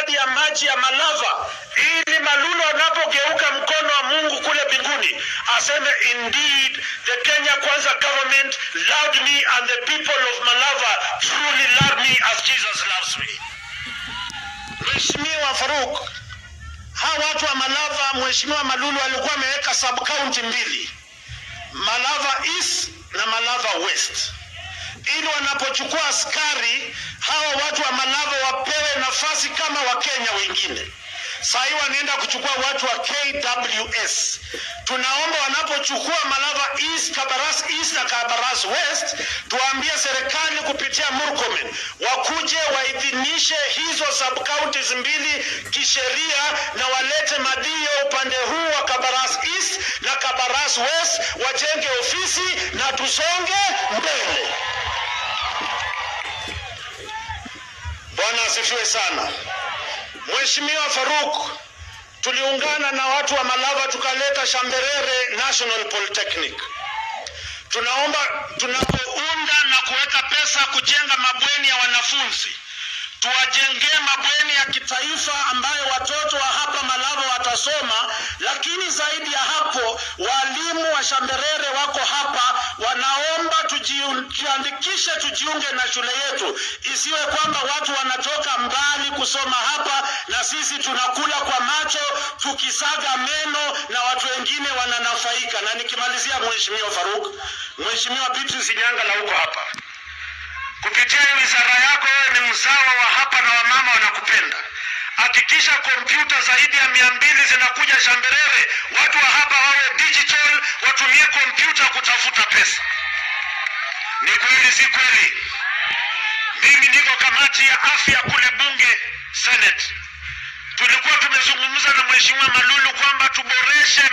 miradi ya maji ya Malava, ili Malulu anapogeuka mkono wa Mungu kule mbinguni aseme, indeed the Kenya Kwanza government loved me and the people of Malava truly love me as Jesus loves me. Mheshimiwa Faruk, hawa watu wa Malava, Mheshimiwa Malulu alikuwa ameweka sub county mbili, Malava East na Malava West, ili wanapochukua askari hawa watu wa Malava wapewe nafasi kama Wakenya wengine. Sasa wanaenda kuchukua watu wa KWS. Tunaomba wanapochukua Malava East, Kabaras East na Kabaras West, tuambie serikali kupitia Murkomen wakuje waidhinishe hizo sub counties mbili kisheria na walete madio upande huu wa Kabaras East na Kabaras West, wajenge ofisi na tusonge mbele. Bwana asifiwe sana. Mheshimiwa Faruk, tuliungana na watu wa Malava tukaleta Shamberere National Polytechnic. Tunaomba tunapounda na kuweka pesa kujenga mabweni ya wanafunzi, tuwajengee mabweni ya kitaifa ambayo watoto wa hapa Malava watasoma, lakini zaidi ya hapo walimu wa Shamberere wako hapa, wanaomba tujiandikishe tujiunge na shule yetu. Isiwe kwamba watu wanatoka mbali kusoma hapa na sisi tunakula kwa macho tukisaga meno na watu wengine wananafaika. Na nikimalizia, Mheshimiwa Faruk, Mheshimiwa Beatrice Nyanga na huko hapa, kupitia wizara yako wewe ni mzawa wa hapa na wamama wanakupenda. Hakikisha kompyuta zaidi ya 200 zinakuja Shamberere, watu wa hapa wawe digital, watumie kompyuta kutafuta pesa. Ni kweli si kweli? Mimi niko kamati ya afya kule bunge Senate. Tulikuwa tumezungumza na Mheshimiwa Malulu kwamba tuboreshe